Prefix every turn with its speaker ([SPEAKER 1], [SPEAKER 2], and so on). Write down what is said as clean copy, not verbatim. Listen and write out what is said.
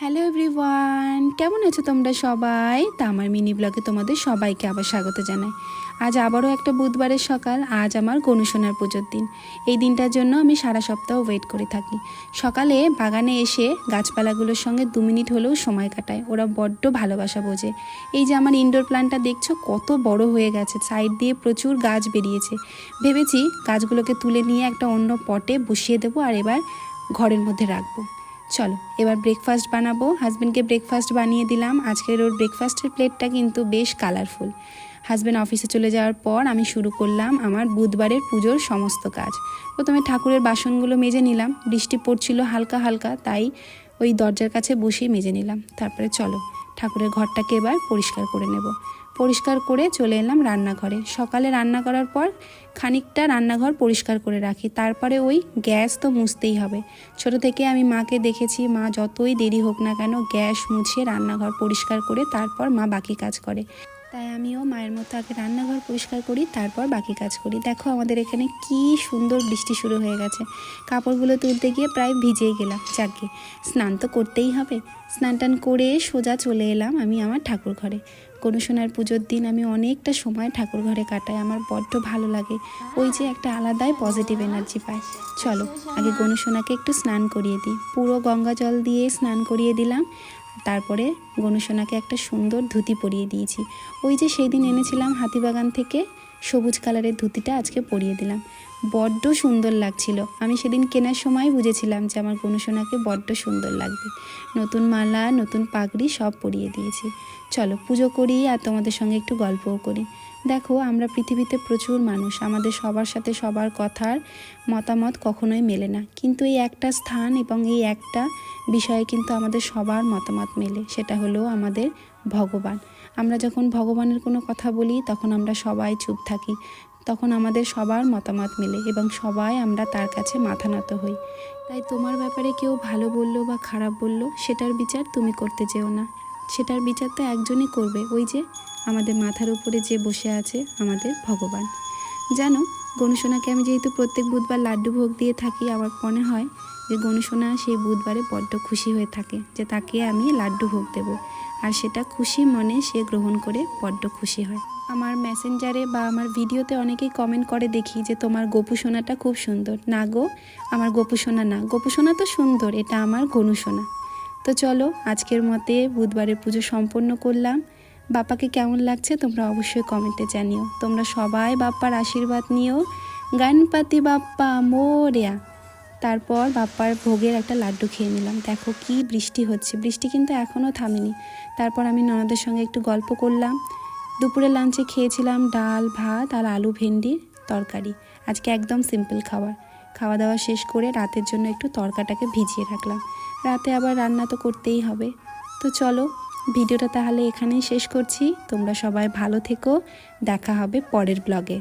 [SPEAKER 1] Hello everyone, কেমন আছো তোমরা সবাই? তা আমার মিনি ব্লগে তোমাদের সবাইকে আবার স্বাগত জানাই। আজ আবারও একটা বুধবারের সকাল। আজ আমার গনুসোনার পুজোর দিন। এই দিনটার জন্য আমি সারা সপ্তাহ ওয়েট করে থাকি। সকালে বাগানে এসে গাছপালাগুলোর সঙ্গে 2 মিনিট হলেও সময় কাটায়। ওরা বড্ড ভালোবাসা বোঝে। এই যে আমার ইনডোর প্ল্যান্টটা দেখছো কত বড় হয়ে গেছে, সাইড দিয়ে প্রচুর গাছ বেরিয়েছে। ভেবেছি গাছগুলোকে তুলে নিয়ে একটা অন্য পটে বসিয়ে দেবো আর এবার ঘরের মধ্যে রাখবো। চলো এবার ব্রেকফাস্ট বানাবো। হাজব্যান্ডকে ব্রেকফাস্ট বানিয়ে দিলাম। আজকের ওর ব্রেকফাস্টের প্লেটটা কিন্তু বেশ কালারফুল। হাজব্যান্ড অফিসে চলে যাওয়ার পর আমি শুরু করলাম আমার বুধবারের পুজোর সমস্ত কাজ। প্রথমে ঠাকুরের বাসনগুলো মেজে নিলাম। বৃষ্টি পড়ছিল হালকা হালকা, তাই ওই দরজার কাছে বসেই মেজে নিলাম। তারপরে চলো ঠাকুরের ঘরটাকে এবার পরিষ্কার করে নেব। পরিষ্কার করে চলে এলাম রান্নাঘরে। সকালে রান্না করার পর খানিকটা রান্নাঘর পরিষ্কার করে রাখি, তারপরে ওই গ্যাস তো মুছতেই হবে। ছোট থেকে আমি মাকে দেখেছি, মা যতই দেরি হোক না কেন গ্যাস মুছে রান্নাঘর পরিষ্কার করে তারপর মা বাকি কাজ করে। তাই আমিও মায়ের মতো আগে রান্নাঘর পরিষ্কার করি, তারপর বাকি কাজ করি। দেখো আমাদের এখানে কি সুন্দর বৃষ্টি শুরু হয়ে গেছে। কাপড়গুলো তুলতে গিয়ে প্রায় ভিজেই গেলাম। যাকে স্নান তো করতেই হবে। স্নান টান করে সোজা চলে এলাম আমি আমার ঠাকুর ঘরে। গনুসোনার পুজোর দিন আমি অনেকটা সময় ঠাকুর ঘরে কাটাই। আমার বড্ড ভালো লাগে। ওই যে একটা আলাদাই পজিটিভ এনার্জি পাই। চলো আগে গনুসোনাকে একটু স্নান করিয়ে দিই। পুরো গঙ্গা জল দিয়ে স্নান করিয়ে দিলাম। তারপরে গনুসোনাকে একটা সুন্দর ধুতি পরিয়ে দিয়েছি। ওই যে সেই দিন এনেছিলাম হাতিবাগান থেকে সবুজ কালারের ধুতিটা আজকে পরিয়ে দিলাম। বড্ড সুন্দর লাগছিল। আমি সেদিন কেনার সময় বুঝেছিলাম যে আমার গনুসোনাকে বড্ড সুন্দর লাগবে। নতুন মালা, নতুন পাগড়ি সব পরিয়ে দিয়েছি। চলো পুজো করি আর তোমাদের সঙ্গে একটু গল্পও করি। দেখো আমরা পৃথিবীতে প্রচুর মানুষ, আমাদের সবার সাথে সবার কথার মতামত কখনোই মেলে না, কিন্তু এই একটা স্থান এবং এই একটা বিষয়ে কিন্তু আমাদের সবার মতামত মেলে। সেটা হলো আমাদের ভগবান। আমরা যখন ভগবানের কোনো কথা বলি তখন আমরা সবাই চুপ থাকি, তখন আমাদের সবার মতামত মেলে এবং সবাই আমরা তার কাছে মাথা নত হই। তাই তোমার ব্যাপারে কেউ ভালো বললো বা খারাপ বললো সেটার বিচার তুমি করতে যেও না। সেটার বিচার তো একজনই করবে, ওই যে আমাদের মাথার উপরে যে বসে আছে আমাদের ভগবান। জানো গনুসোনাকে আমি যেহেতু প্রত্যেক বুধবার লাড্ডু ভোগ দিয়ে থাকি, আমার মনে হয় যে গনুসোনা সেই বুধবারে বড্ড খুশি হয়ে থাকে যে তাকে আমি লাড্ডু ভোগ দেবো, আর সেটা খুশি মনে সে গ্রহণ করে বড্ড খুশি হয়। আমার মেসেঞ্জারে বা আমার ভিডিওতে অনেকেই কমেন্ট করে দেখি যে তোমার গোপুসোনাটা খুব সুন্দর। না গো, আমার গোপুসোনা না, গোপুসোনা তো সুন্দর, এটা আমার গনুসোনা। তো চলো আজকের মতে বুধবারের পুজো সম্পন্ন করলাম। বাপ্পাকে কেমন লাগছে তোমরা অবশ্যই কমেন্টে জানিও। তোমরা সবাই বাপ্পার আশীর্বাদ নিও। গণপতি বাপ্পা মোরয়া। তারপর বাপ্পার ভোগের একটা লাড্ডু খেয়ে নিলাম। দেখো কি বৃষ্টি হচ্ছে, বৃষ্টি কিন্তু এখনও থামেনি। তারপর আমি ননদের সঙ্গে একটু গল্প করলাম। দুপুরে লাঞ্চে খেয়েছিলাম ডাল ভাত আর আলু ভেন্ডির তরকারি। আজকে একদম সিম্পল খাবার। খাওয়া দাওয়া শেষ করে রাতের জন্য একটু তরকাটাকে ভিজিয়ে রাখলাম। রাতে আবার রান্না তো করতেই হবে। তো চলো ভিডিওটা তাহলে এখানেই শেষ করছি। তোমরা সবাই ভালো থেকো, দেখা হবে পরের ব্লগে।